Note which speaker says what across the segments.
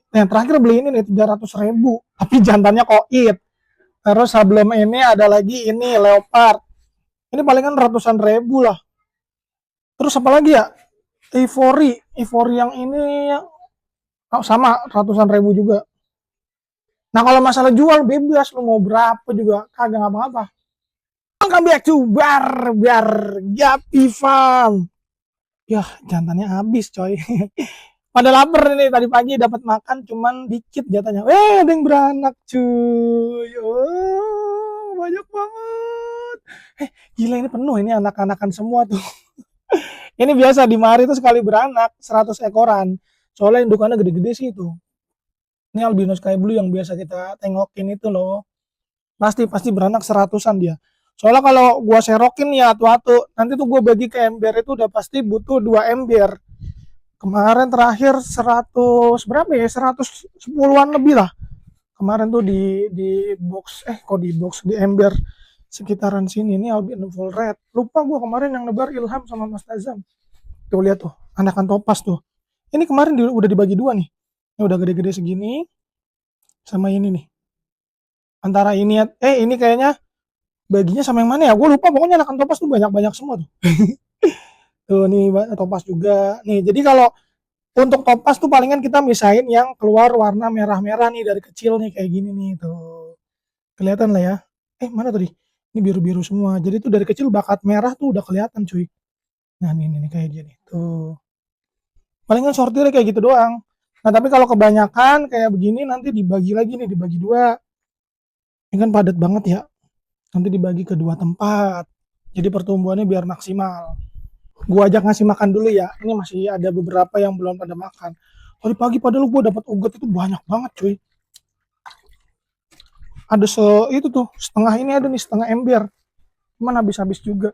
Speaker 1: Nah, yang terakhir beli ini nih 300.000, tapi jantannya koit. Terus sebelum ini ada lagi ini leopard. Ini palingan ratusan ribu lah. Terus apa lagi ya? Ivory, Ivory yang ini oh, sama ratusan ribu juga. Nah kalau masalah jual bebas, lu mau berapa juga kagak ngapa-ngapa. Welcome back to Barbar Gapi Farm. Yah, jantannya habis coy. Pada lapar ini tadi pagi dapat makan cuman dikit jatahnya. Ada yang beranak cuy. Oh, banyak banget. Gila ini penuh ini anak-anakan semua tuh. Ini biasa di mari itu sekali beranak 100 ekoran. Soalnya indukannya gede-gede sih itu. Ini albino sky blue yang biasa kita tengokin itu loh. Pasti pasti beranak seratusan dia. Soalnya kalau gua serokin ya atu-atu, nanti tuh gua bagi ke ember itu udah pasti butuh 2 ember. Kemarin terakhir 100 berapa ya? 110-an lebih lah. Kemarin tuh di box kok di box di ember sekitaran sini ini albino full red. Lupa gua kemarin yang nebar Ilham sama Mas Tazam. Tuh lihat tuh, anakan topas tuh. Ini kemarin udah dibagi dua nih. Ini udah gede-gede segini sama ini nih. Antara ini ini kayaknya baginya sama yang mana ya? Gue lupa pokoknya anakan topas tuh banyak-banyak semua tuh. Tuh nih topas juga. Nih, jadi kalau untuk topas tuh palingan kita misahin yang keluar warna merah-merah nih dari kecil nih kayak gini nih tuh. Kelihatan lah ya. Mana tadi? Ini biru-biru semua. Jadi tuh dari kecil bakat merah tuh udah kelihatan cuy. Nah, ini kayak gini. Tuh. Palingan sortirnya kayak gitu doang. Nah, tapi kalau kebanyakan kayak begini nanti dibagi lagi nih, dibagi dua. Ini kan padat banget ya. Nanti dibagi ke dua tempat. Jadi pertumbuhannya biar maksimal. Gua ajak ngasih makan dulu ya. Ini masih ada beberapa yang belum pada makan. Tadi pagi padahal gua dapat ugat itu banyak banget cuy. Ada itu tuh, setengah ini ada nih, setengah ember. Cuman habis-habis juga.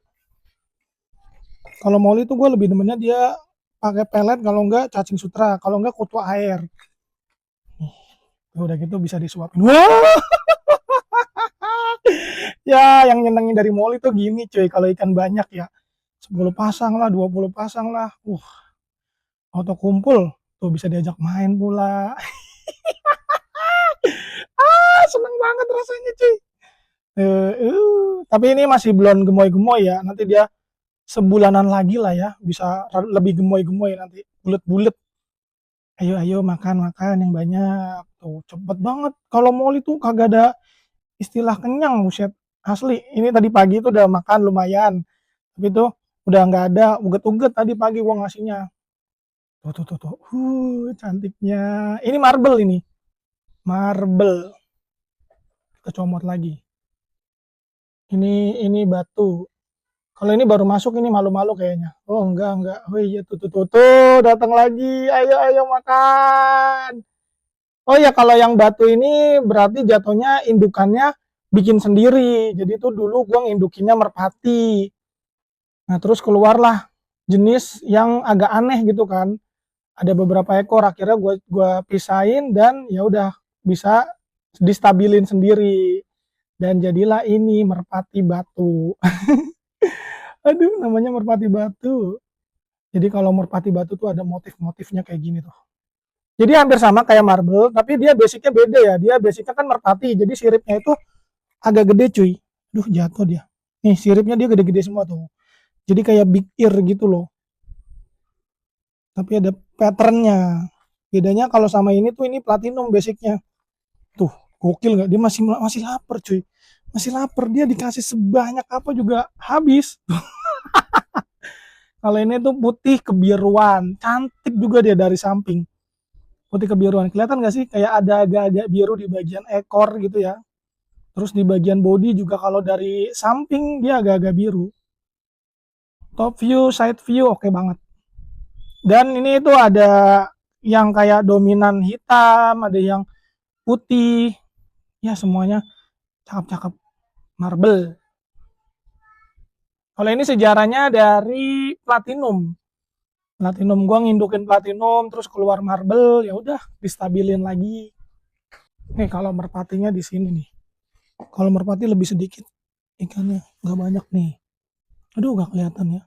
Speaker 1: Kalau Molly tuh gue lebih demennya dia pakai pelet, kalau enggak cacing sutra, kalau enggak kutu air. Udah gitu bisa disuapin. Wah, ya yang nyenengin dari Molly tuh gini cuy, kalau ikan banyak ya 10 pasang lah, 20 pasang lah. Auto kumpul tuh bisa diajak main pula. Seneng banget rasanya cuy. Tapi ini masih belum gemoy-gemoy ya. Nanti dia sebulanan lagi lah ya, bisa lebih gemoy-gemoy nanti, bulet-bulet. Ayo ayo makan makan yang banyak. Tuh cepet banget. Kalau Molly tuh kagak ada istilah kenyang, buset. Asli, ini tadi pagi itu udah makan lumayan. Tapi tuh udah nggak ada uget-uget tadi pagi gua ngasihnya. Tuh. Cantiknya. Ini marble ini. Marble. Kita comot lagi. Ini batu. Kalau ini baru masuk ini malu-malu kayaknya. Oh enggak. Oh iya tuh datang lagi. Ayo makan. Oh ya kalau yang batu ini berarti jatuhnya indukannya bikin sendiri. Jadi tuh dulu gua ngindukinnya merpati. Nah terus keluarlah jenis yang agak aneh gitu kan. Ada beberapa ekor akhirnya gua pisahin dan ya udah bisa distabilin sendiri. Dan jadilah ini merpati batu. Aduh namanya merpati batu. Jadi kalau merpati batu tuh ada motif-motifnya kayak gini tuh. Jadi hampir sama kayak marble, tapi dia basicnya beda ya. Dia basicnya kan merpati, jadi siripnya itu agak gede cuy. Duh jatuh dia. Nih siripnya dia gede-gede semua tuh. Jadi kayak big ear gitu loh. Tapi ada patternnya. Bedanya kalau sama ini tuh ini platinum basicnya. Tuh gokil nggak? Dia masih lapar cuy. Masih lapar, dia dikasih sebanyak apa juga habis. Kalau ini tuh putih kebiruan, cantik juga dia dari samping. Putih kebiruan, kelihatan nggak sih? Kayak ada agak-agak biru di bagian ekor gitu ya. Terus di bagian body juga kalau dari samping dia agak-agak biru. Top view, side view oke banget. Dan ini tuh ada yang kayak dominan hitam, ada yang putih. Ya semuanya cakep-cakep. Marble. Kalau ini sejarahnya dari platinum. Platinum gua ngindukin platinum terus keluar marble, ya udah distabilin lagi. Nih kalau merpatinya di sini nih. Kalau merpati lebih sedikit ikannya, nggak banyak nih. Aduh nggak kelihatan ya.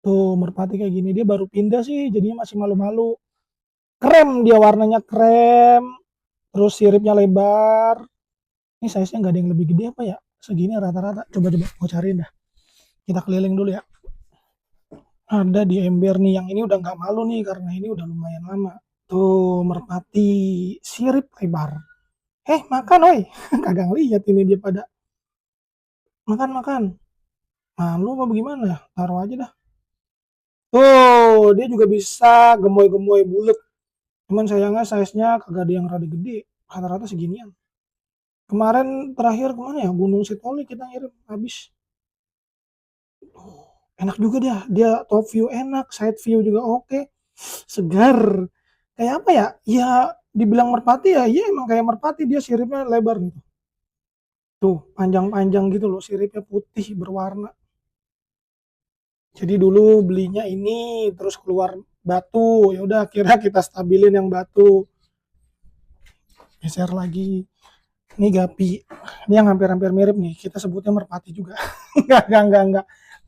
Speaker 1: Tuh merpati kayak gini dia baru pindah sih, jadinya masih malu-malu. Krem, dia warnanya krem, terus siripnya lebar. Ini size-nya nggak ada yang lebih gede apa ya? Segini rata-rata. Coba-coba gue cariin dah. Kita keliling dulu ya. Ada di ember nih, yang ini udah nggak malu nih karena ini udah lumayan lama. Tuh, merpati sirip lebar. Makan oi. Kagak lihat ini dia pada makan makan. Malu apa bagaimana? Taruh aja dah. Tuh, dia juga bisa gemoy-gemoy bulat. Cuman sayangnya size-nya kagak ada yang rada gede. Rata-rata seginian. Kemarin terakhir kemana ya? Gunung Sitoli kita ngirim habis. Enak juga dia. Dia top view enak, side view juga oke. Segar. Kayak apa ya? Ya dibilang merpati ya, iya emang kayak merpati, dia siripnya lebar gitu. Tuh, panjang-panjang gitu loh, siripnya putih berwarna. Jadi dulu belinya ini terus keluar batu. Ya udah akhirnya kita stabilin yang batu. Geser lagi. Ini gapi. Ini yang hampir-hampir mirip nih. Kita sebutnya merpati juga. Enggak.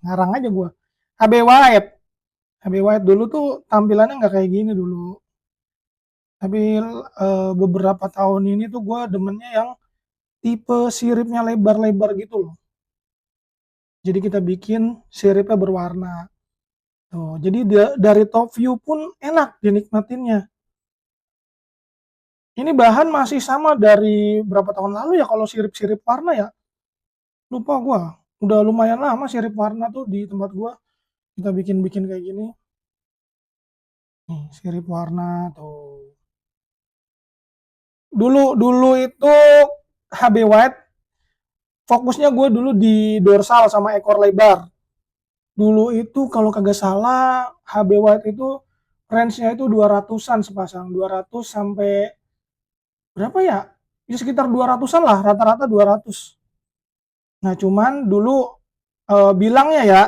Speaker 1: Ngarang aja gua. HB White. HB White dulu tuh tampilannya nggak kayak gini dulu. Tapi beberapa tahun ini tuh gua demennya yang tipe siripnya lebar-lebar gitu loh. Jadi kita bikin siripnya berwarna. Tuh, jadi dari top view pun enak dinikmatinnya. Ini bahan masih sama dari berapa tahun lalu ya kalau sirip-sirip warna ya. Lupa gua. Udah lumayan lama sirip warna tuh di tempat gua. Kita bikin-bikin kayak gini. Nih, sirip warna tuh. Dulu itu HB White fokusnya gue dulu di dorsal sama ekor lebar. Dulu itu kalau kagak salah HB White itu range-nya itu 200-an sepasang, 200 sampai berapa ya? Ya sekitar 200-an lah, rata-rata 200. Nah, cuman dulu bilangnya ya,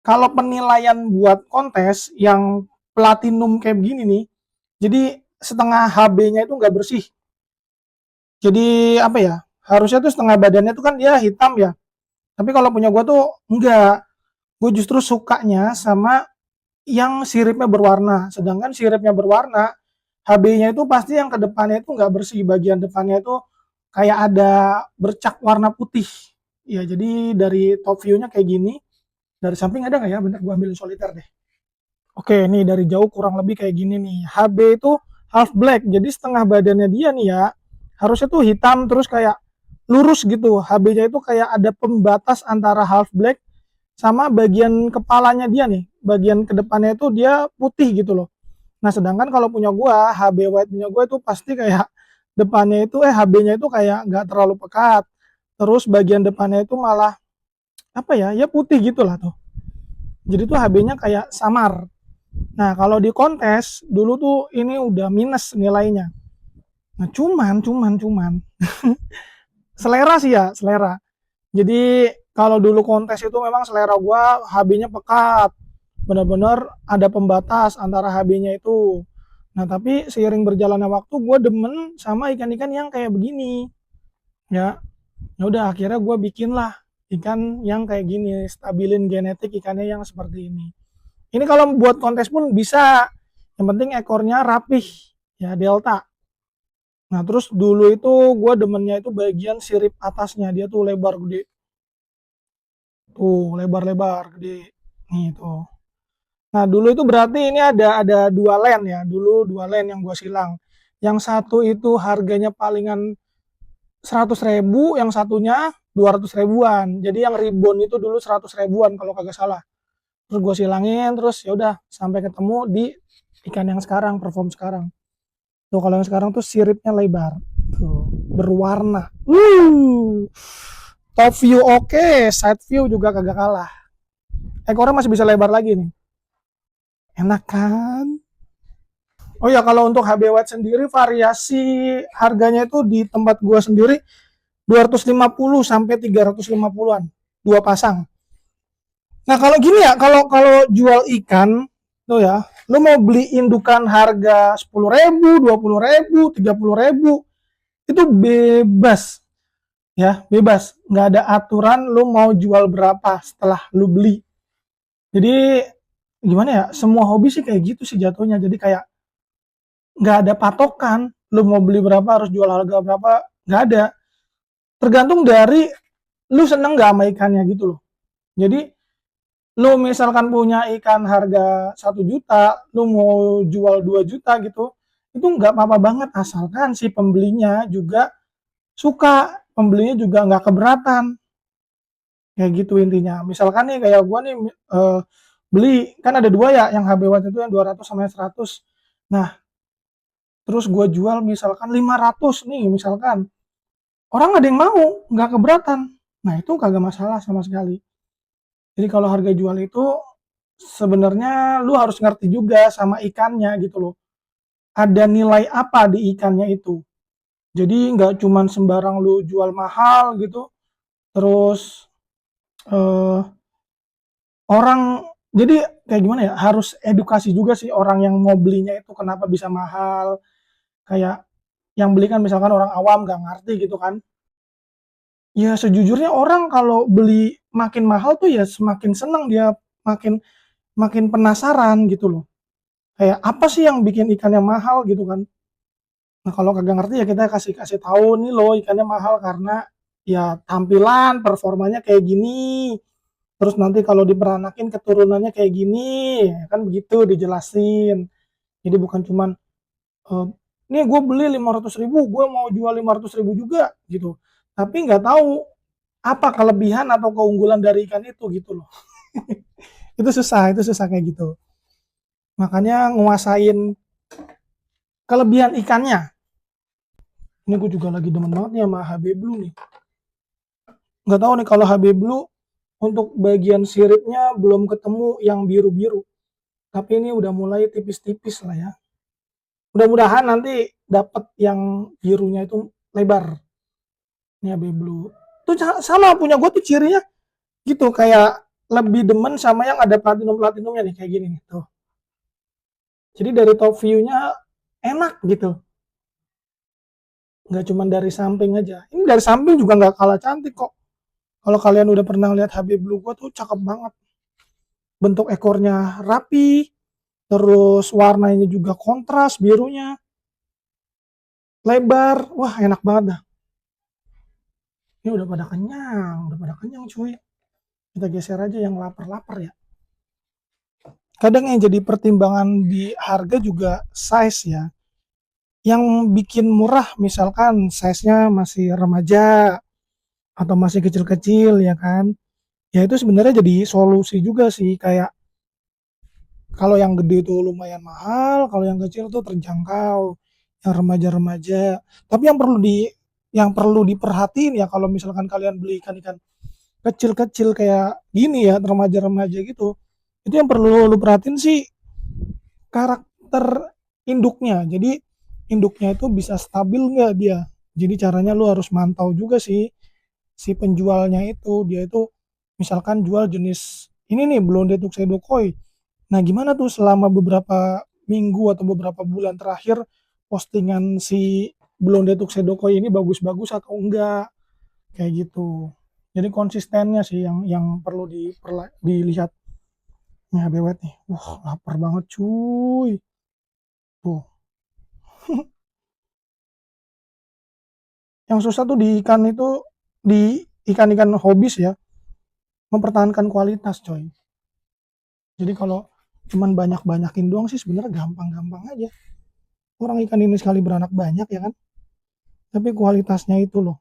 Speaker 1: kalau penilaian buat kontes yang platinum kayak begini nih, jadi setengah HB-nya itu nggak bersih. Jadi apa ya? Harusnya tuh setengah badannya tuh kan dia hitam ya. Tapi kalau punya gue tuh enggak. Gue justru sukanya sama yang siripnya berwarna. Sedangkan siripnya berwarna, HB-nya itu pasti yang ke depannya itu nggak bersih. Bagian depannya itu kayak ada bercak warna putih. Ya, jadi dari top view-nya kayak gini. Dari samping ada nggak ya? Bentar gue ambil soliter deh. Oke, nih dari jauh kurang lebih kayak gini nih. HB itu half black. Jadi setengah badannya dia nih ya, harusnya tuh hitam terus kayak lurus gitu. HB-nya itu kayak ada pembatas antara half black sama bagian kepalanya dia nih. Bagian kedepannya itu dia putih gitu loh. Nah, sedangkan kalau punya gua, HB white punya gua itu pasti kayak depannya itu HB-nya itu kayak nggak terlalu pekat. Terus bagian depannya itu malah apa ya? Ya putih gitu lah tuh. Jadi tuh HB-nya kayak samar. Nah, kalau di kontes dulu tuh ini udah minus nilainya. Nah, cuman selera sih ya, selera. Jadi kalau dulu kontes itu memang selera gua HB-nya pekat. Benar-benar ada pembatas antara HB-nya itu. Nah, tapi seiring berjalannya waktu gua demen sama ikan-ikan yang kayak begini. Ya, ya udah akhirnya gua bikin lah ikan yang kayak gini, stabilin genetik ikannya yang seperti ini. Ini kalau buat kontes pun bisa. Yang penting ekornya rapih, ya delta. Nah, terus dulu itu gue demennya itu bagian sirip atasnya, dia tuh lebar gede. Tuh, lebar-lebar gede. Nih tuh. Nah, dulu itu berarti ini ada dua len ya. Dulu dua len yang gue silang. Yang satu itu harganya palingan 100.000, yang satunya 200 ribuan. Jadi yang ribbon itu dulu 100 ribuan kalau kagak salah. Terus gue silangin, terus ya udah sampai ketemu di ikan yang sekarang, perform sekarang. Tuh kalau yang sekarang tuh siripnya lebar, tuh berwarna. Top view oke, side view juga kagak kalah. Ekornya masih bisa lebar lagi nih. Enak kan? Oh ya, kalau untuk HB White sendiri variasi harganya itu di tempat gua sendiri 250 sampai 350-an dua pasang. Nah, kalau gini ya, kalau kalau jual ikan tuh ya, lu mau beli indukan harga 10.000, 20.000, 30.000 itu bebas ya, bebas. Nggak ada aturan lu mau jual berapa setelah lu beli. Jadi gimana ya, semua hobi sih kayak gitu sih jatuhnya. Jadi kayak nggak ada patokan, lu mau beli berapa harus jual harga berapa, nggak ada. Tergantung dari lu seneng nggak sama ikannya gitu loh. Jadi lu misalkan punya ikan harga 1 juta, lu mau jual 2 juta gitu, itu nggak apa-apa banget asalkan si pembelinya juga suka, pembelinya juga nggak keberatan. Kayak gitu intinya. Misalkan nih kayak gua nih beli kan ada dua ya, yang HB Watt itu yang 200 sama yang 100. Nah, terus gua jual misalkan 500 nih misalkan. Orang ada yang mau, nggak keberatan. Nah, itu kagak masalah sama sekali. Jadi kalau harga jual itu sebenarnya lu harus ngerti juga sama ikannya gitu loh. Ada nilai apa di ikannya itu. Jadi nggak cuman sembarang lu jual mahal gitu, terus eh, orang jadi kayak gimana ya, harus edukasi juga sih orang yang mau belinya itu kenapa bisa mahal. Kayak yang beli kan misalkan orang awam nggak ngerti gitu kan. Ya sejujurnya orang kalau beli makin mahal tuh ya semakin senang dia, makin makin penasaran gitu loh. Kayak apa sih yang bikin ikannya mahal gitu kan. Nah, kalau kagak ngerti ya kita kasih kasih tahu nih loh ikannya mahal karena ya tampilan performanya kayak gini. Terus nanti kalau diperanakin keturunannya kayak gini, ya kan begitu dijelasin. Jadi bukan cuman eh, nih gue beli 500.000, gue mau jual 500.000 juga gitu. Tapi nggak tahu apa kelebihan atau keunggulan dari ikan itu gitu loh. Itu susah kayak gitu. Makanya nguasain kelebihan ikannya. Ini gue juga lagi demen banget nih sama HB Blue nih. Nggak tahu nih kalau HB Blue untuk bagian siripnya belum ketemu yang biru-biru. Tapi ini udah mulai tipis-tipis lah ya. Mudah-mudahan nanti dapat yang birunya itu lebar. Ini HB Blue. Tuh sama punya gue tuh cirinya gitu kayak lebih demen sama yang ada platinum-platinumnya nih kayak gini nih tuh. Jadi dari top view-nya enak gitu. Nggak cuma dari samping aja. Ini dari samping juga nggak kalah cantik kok. Kalau kalian udah pernah lihat HB Blue gua tuh cakep banget. Bentuk ekornya rapi, terus warnanya juga kontras birunya, lebar. Wah, enak banget dah. Ini udah pada kenyang cuy. Kita geser aja yang lapar-lapar ya. Kadang yang jadi pertimbangan di harga juga size ya. Yang bikin murah misalkan size-nya masih remaja atau masih kecil-kecil ya kan. Ya itu sebenarnya jadi solusi juga sih kayak kalau yang gede itu lumayan mahal, kalau yang kecil tuh terjangkau, yang remaja-remaja. Tapi yang perlu diperhatiin ya kalau misalkan kalian beli ikan-ikan kecil-kecil kayak gini ya, remaja-remaja gitu. Itu yang perlu lu perhatiin sih karakter induknya. Jadi induknya itu bisa stabil nggak dia. Jadi caranya lu harus mantau juga sih si penjualnya itu. Dia itu misalkan jual jenis ini nih Blonde Tuxedo Koi. Nah, gimana tuh selama beberapa minggu atau beberapa bulan terakhir postingan si Blonde Tuxedo Koi ini bagus-bagus atau enggak kayak gitu. Jadi konsistennya sih yang perlu dilihat. Nih bewet nih. Wah, lapar banget cuy. Tuh. Yang susah tuh di ikan itu di ikan-ikan hobis ya, mempertahankan kualitas coy. Jadi kalau cuman banyak-banyakin doang sih sebenarnya gampang-gampang aja. Orang ikan ini sekali beranak banyak ya kan, tapi kualitasnya itu loh.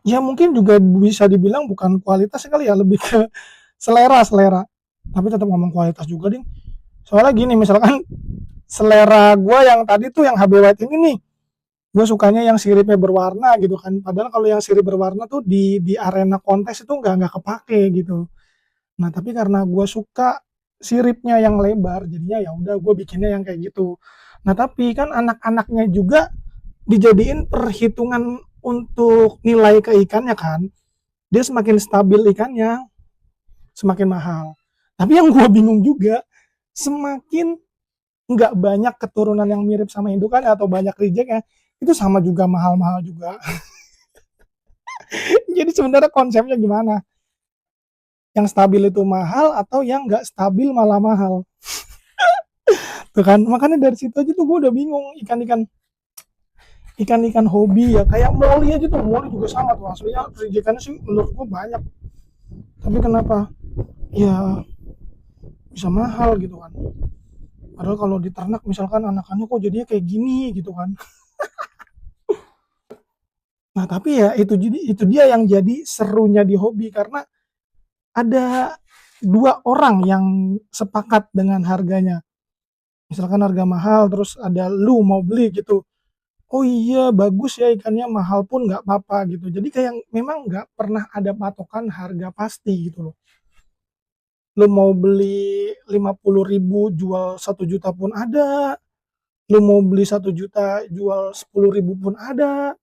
Speaker 1: Ya mungkin juga bisa dibilang bukan kualitas kali ya, lebih ke selera. Tapi tetap ngomong kualitas juga ding. Soalnya gini, misalkan selera gue yang tadi tuh yang HB White ini nih, gue sukanya yang siripnya berwarna gitu kan. Padahal kalau yang sirip berwarna tuh di arena kontes itu nggak kepake gitu. Nah tapi karena gue suka siripnya yang lebar, jadinya ya udah gue bikinnya yang kayak gitu. Nah tapi kan anak-anaknya juga dijadiin perhitungan untuk nilai ke ikannya kan. Dia semakin stabil ikannya, semakin mahal. Tapi yang gue bingung juga, semakin nggak banyak keturunan yang mirip sama indukannya atau banyak rejectnya, itu sama juga mahal-mahal juga. Jadi sebenarnya konsepnya gimana? Yang stabil itu mahal atau yang nggak stabil malah mahal. Tuh kan, makanya dari situ aja tuh gue udah bingung ikan-ikan hobi ya kayak Molly aja tuh. Molly juga sama tuh, aslinya rejekannya sih menurut gue banyak, tapi kenapa ya bisa mahal gitu kan, padahal kalau di ternak misalkan anakannya kok jadinya kayak gini gitu kan. Nah tapi ya itu dia yang jadi serunya di hobi, karena ada dua orang yang sepakat dengan harganya. Misalkan harga mahal, terus ada lu mau beli gitu. Oh iya bagus ya ikannya, mahal pun nggak apa-apa gitu. Jadi kayak memang nggak pernah ada patokan harga pasti gitu loh. Lu mau beli 50.000 jual 1 juta pun ada. Lu mau beli 1 juta jual 10.000 pun ada.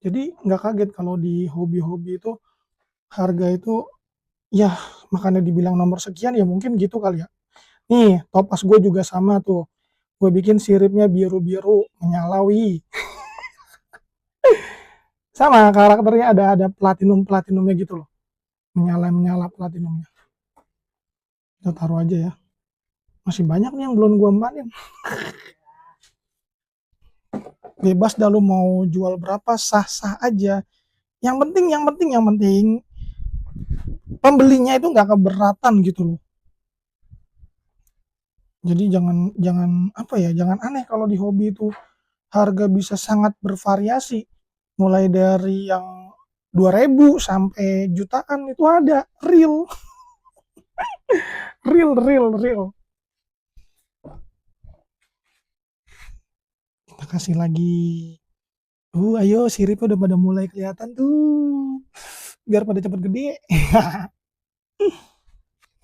Speaker 1: Jadi nggak kaget kalau di hobi-hobi itu harga itu ya, makanya dibilang nomor sekian ya mungkin gitu kali ya. Nih topas gue juga sama tuh. Gue bikin siripnya biru-biru menyalawi. Sama karakternya ada platinumnya gitu loh. Menyala platinumnya. Kita taruh aja ya. Masih banyak nih yang belum gue empanin. Bebas dah lu mau jual berapa, sah-sah aja. Yang penting pembelinya itu nggak keberatan gitu loh. Jadi jangan jangan apa ya, jangan aneh kalau di hobi itu harga bisa sangat bervariasi. Mulai dari yang 2.000 sampai jutaan itu ada, real, real. Kita kasih lagi. Ayo siripnya udah pada mulai kelihatan tuh. Biar pada cepet gede.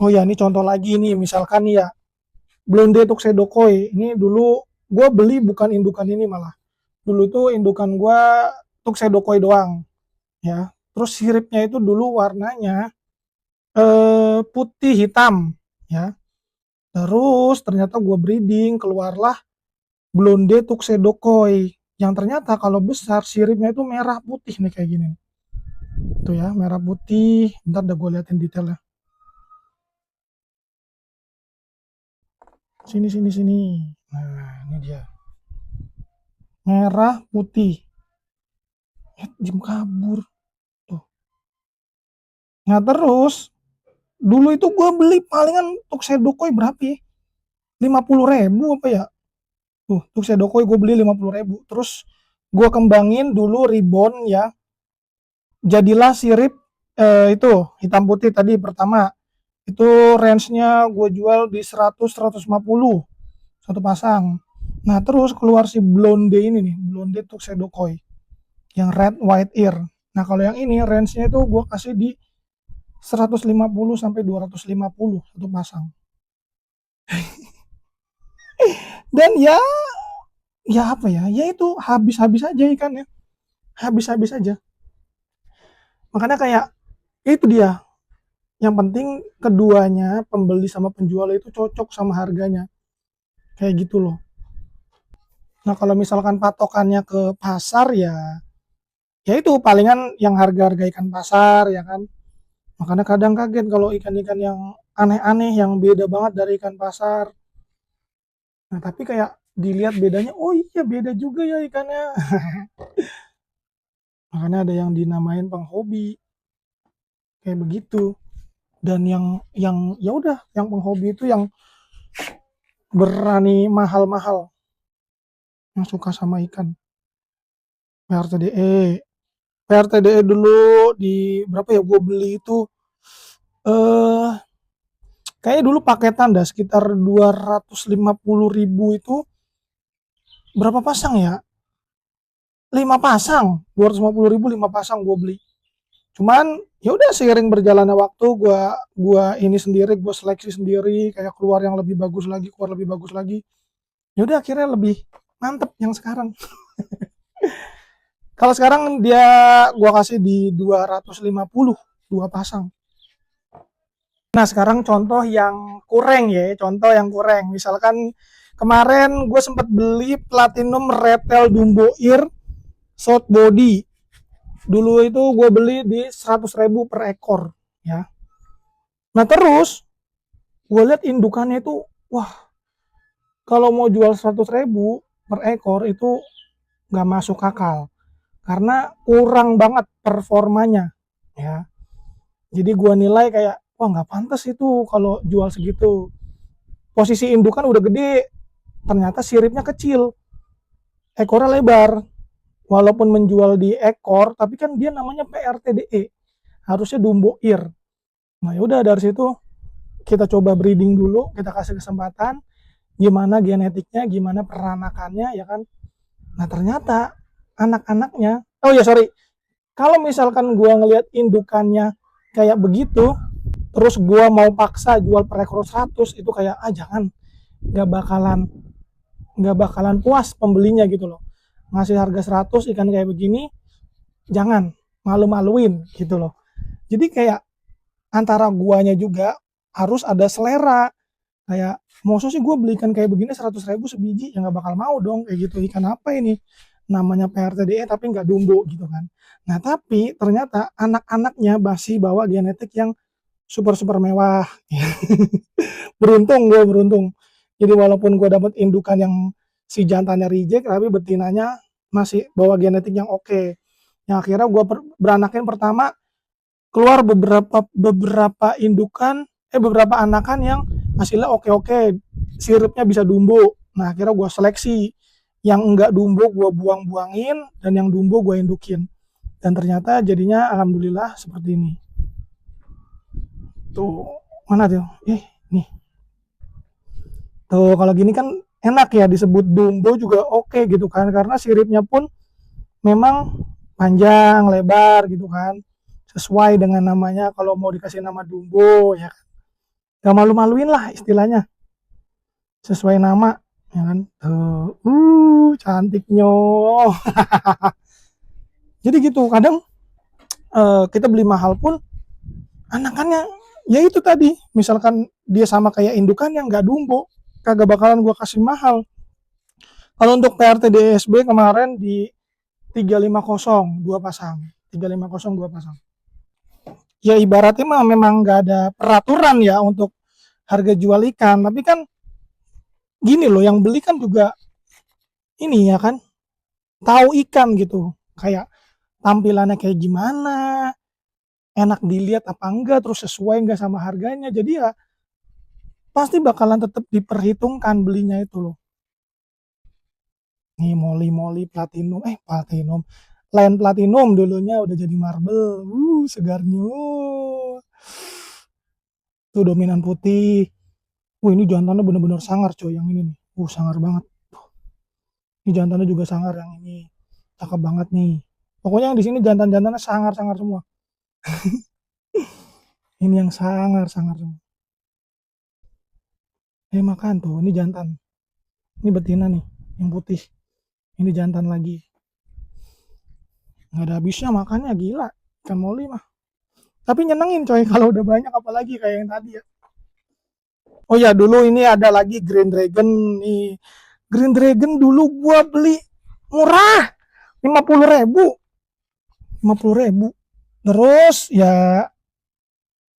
Speaker 1: Oh ya, ini contoh lagi nih, misalkan nih ya, Blonde Tuxedo Koi. Ini dulu gue beli bukan indukan ini malah. Dulu tuh indukan gue Tuxedo Koi doang, ya. Terus siripnya itu dulu warnanya putih hitam, ya. Terus ternyata gue breeding, keluarlah Blonde Tuxedo Koi. Yang ternyata kalau besar siripnya itu merah putih nih kayak gini. Tuh ya, merah putih. Bentar dah gue liatin detailnya. Sini. Nah, ini dia. Merah putih. Jim kabur. Tuh. Nah terus, dulu itu gue beli palingan Tuxedo Koi berapa ya? 50.000 apa ya? Tuh, Tuxedo Koi gue beli 50.000. Terus gue kembangin dulu ribbon ya. Jadilah sirip itu hitam putih tadi pertama. Itu range-nya gue jual di 100-150 satu pasang. Nah terus keluar si blonde ini nih, blonde Tuxedo Koi yang red white ear. Nah kalau yang ini range-nya itu gue kasih di 150 sampai 250 satu pasang. Dan ya apa ya? Ya itu habis-habis aja ikannya. Habis-habis aja. Makanya kayak itu dia. Yang penting keduanya, pembeli sama penjual itu cocok sama harganya. Kayak gitu loh. Nah, kalau misalkan patokannya ke pasar ya itu palingan yang harga-harga ikan pasar ya kan. Makanya kadang kaget kalau ikan-ikan yang aneh-aneh yang beda banget dari ikan pasar. Nah, tapi kayak dilihat bedanya, oh iya beda juga ya ikannya. Makanya ada yang dinamain penghobi kayak begitu. Dan yang ya udah, yang penghobi itu yang berani mahal-mahal, yang suka sama ikan. PRTDE. PRTDE dulu di berapa ya gue beli itu eh kayaknya dulu paketan dah sekitar 250.000 itu berapa pasang ya? 5 pasang, 250.000 5 pasang gue beli. Cuman ya udah seiring berjalannya waktu gua ini sendiri, gue seleksi sendiri, kayak keluar yang lebih bagus lagi, keluar lebih bagus lagi. Ya udah akhirnya lebih mantep yang sekarang. Kalau sekarang dia gua kasih di 250 dua pasang. Nah, sekarang contoh yang kurang ya, contoh yang kurang. Misalkan kemarin gue sempat beli Platinum Reptile Dumbo Ear Short Body. Dulu itu gue beli di 100.000 per ekor ya. Nah terus gue lihat indukannya itu, wah, kalau mau jual 100.000 per ekor itu nggak masuk akal karena kurang banget performanya ya. Jadi gue nilai kayak, wah, nggak pantas itu kalau jual segitu. Posisi indukan udah gede, ternyata siripnya kecil, ekornya lebar. Walaupun menjual di ekor, tapi kan dia namanya PRTDE, harusnya Dumbo Ear. Nah yaudah dari situ kita coba breeding dulu, kita kasih kesempatan, gimana genetiknya, gimana peranakannya, ya kan. Nah ternyata anak-anaknya, oh ya sorry, kalau misalkan gua ngelihat indukannya kayak begitu, terus gua mau paksa jual per ekor 100, itu kayak, jangan, nggak bakalan nggak bakalan puas pembelinya gitu loh. Ngasih harga 100 ikan kayak begini, jangan, malu-maluin gitu loh. Jadi kayak antara guanya juga harus ada selera. Kayak, maksudnya sih gue beli ikan kayak begini 100.000 sebiji, ya nggak bakal mau dong kayak gitu. Ikan apa ini? Namanya PRTDE tapi nggak Dumbo gitu kan. Nah tapi ternyata anak-anaknya masih bawa genetik yang super-super mewah. Beruntung, gue beruntung. Jadi walaupun gue dapet indukan yang si jantannya reject, tapi betinanya masih bawa genetik yang oke. Yang akhirnya gue beranakin pertama, keluar beberapa indukan, beberapa anakan yang hasilnya oke-oke, siripnya bisa Dumbo. Nah akhirnya gue seleksi, yang enggak Dumbo gue buang-buangin, dan yang Dumbo gue indukin. Dan ternyata jadinya alhamdulillah seperti ini. Tuh, mana tuh? Nih. Tuh kalau gini kan enak ya, disebut Dumbo juga oke gitu kan, karena siripnya pun memang panjang, lebar gitu kan. Sesuai dengan namanya, kalau mau dikasih nama Dumbo ya kan. Gak malu-maluin lah istilahnya. Sesuai nama ya kan. Tuh, cantiknya. Jadi gitu, kadang kita beli mahal pun anakannya ya itu tadi, misalkan dia sama kayak indukan yang nggak Dumbo, kagak bakalan gua kasih mahal. Kalau untuk PRTDSB kemarin di 350 dua pasang, 350 dua pasang. Ya ibaratnya mah memang nggak ada peraturan ya untuk harga jual ikan, tapi kan gini loh, yang beli kan juga ini ya kan, tahu ikan gitu, kayak tampilannya kayak gimana, enak dilihat apa enggak, terus sesuai enggak sama harganya. Jadi ya pasti bakalan tetap diperhitungkan belinya itu loh. Nih moli platinum, platinum, lain platinum dulunya udah jadi marble, segarnya. Tuh dominan putih. Ini jantannya bener-bener sangar coy, yang ini nih. Sangar banget. Ini jantannya juga sangar yang ini. Cakep banget nih. Pokoknya yang di sini jantan-jantannya sangar-sangar semua. Ini yang sangar-sangar semua. Makan tuh, ini jantan. Ini betina nih, yang putih. Ini jantan lagi. Nggak ada habisnya makannya, gila. Ikan moli mah. Tapi nyenengin coy kalau udah banyak, apalagi kayak yang tadi ya. Oh ya, dulu ini ada lagi Green Dragon nih. Green Dragon dulu gua beli murah, 50.000. 50.000. Terus ya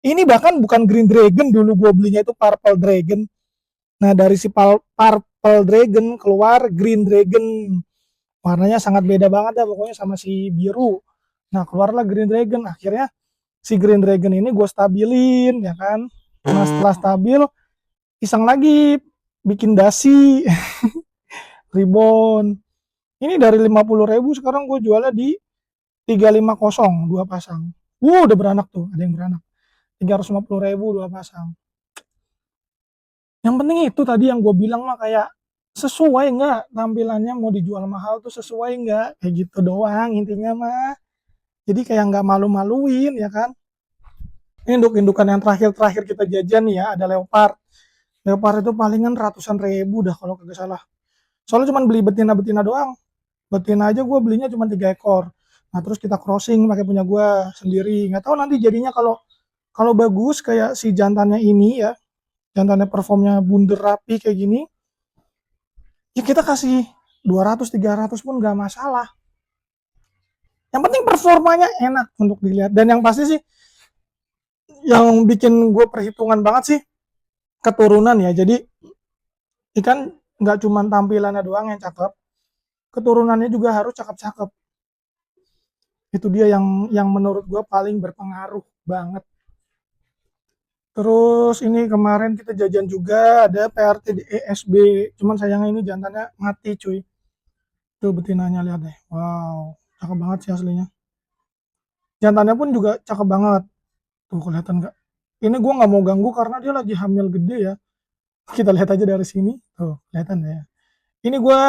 Speaker 1: ini bahkan bukan Green Dragon, dulu gua belinya itu Purple Dragon. Nah dari si Purple Dragon keluar Green Dragon, warnanya sangat beda banget ya pokoknya sama si biru. Nah keluarlah Green Dragon. Akhirnya si Green Dragon ini gue stabilin ya kan. Nah setelah stabil, iseng lagi bikin dasi. Ribbon. Ini dari 50.000 sekarang gue jualnya di 350 dua pasang. Udah beranak tuh, ada yang beranak. 350.000 dua pasang. Yang penting itu tadi yang gue bilang mah, kayak sesuai nggak tampilannya, mau dijual mahal tuh sesuai nggak, kayak gitu doang intinya mah. Jadi kayak nggak malu-maluin ya kan. Ini induk-indukan yang terakhir kita jajan nih ya, ada leopard. Leopard itu palingan ratusan ribu dah kalau kagak salah. Soalnya cuma beli betina-betina doang. Betina aja gue belinya cuma 3 ekor. Nah terus kita crossing pakai punya gue sendiri. Nggak tahu nanti jadinya kalau kalau bagus kayak si jantannya ini ya, jantannya performnya bunder rapi kayak gini, ya kita kasih 200-300 pun nggak masalah. Yang penting performanya enak untuk dilihat. Dan yang pasti sih yang bikin gue perhitungan banget sih keturunan ya. Jadi ikan nggak cuma tampilannya doang yang cakep, keturunannya juga harus cakep-cakep. Itu dia yang menurut gue paling berpengaruh banget. Terus ini kemarin kita jajan juga ada PRT di ESB, cuman sayangnya ini jantannya mati cuy. Tuh betinanya lihat deh, wow, cakep banget sih aslinya. Jantannya pun juga cakep banget, tuh kelihatan nggak? Ini gue nggak mau ganggu karena dia lagi hamil gede ya. Kita lihat aja dari sini, tuh kelihatan ya. Ini gue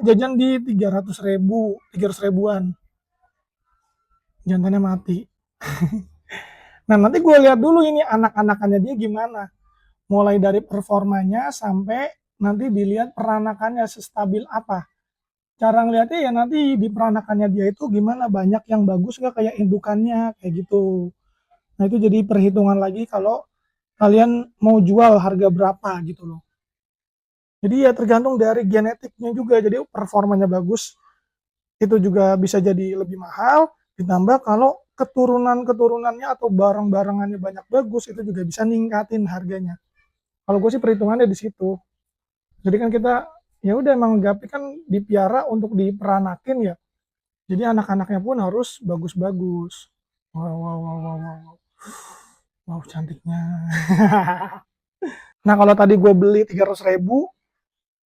Speaker 1: jajan di 300.000, 300 ribuan, jantannya mati. Nah nanti gue lihat dulu ini anak-anakannya dia gimana. Mulai dari performanya sampai nanti dilihat peranakannya sestabil apa. Cara ngeliatnya ya nanti di peranakannya dia itu gimana, banyak yang bagus nggak kayak indukannya, kayak gitu. Nah itu jadi perhitungan lagi kalau kalian mau jual harga berapa gitu loh. Jadi ya tergantung dari genetiknya juga, jadi performanya bagus, itu juga bisa jadi lebih mahal, ditambah kalau keturunan-keturunannya atau barang-barangannya banyak bagus, itu juga bisa ningkatin harganya. Kalau gue sih perhitungannya di situ. Jadi kan kita ya udah emang gapi kan dipiara untuk diperanakin ya. Jadi anak-anaknya pun harus bagus-bagus. Wow, wow, wow, wow, wow. Wow, cantiknya. Nah, kalau tadi gue beli 300.000,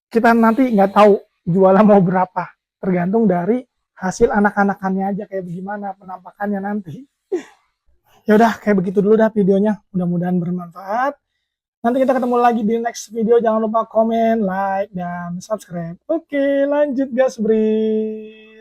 Speaker 1: kita nanti nggak tahu jualnya mau berapa. Tergantung dari hasil anak-anakannya aja kayak bagaimana penampakannya nanti. Ya udah, kayak begitu dulu dah videonya. Mudah-mudahan bermanfaat. Nanti kita ketemu lagi di next video. Jangan lupa komen, like, dan subscribe. Oke, lanjut gas, Bri.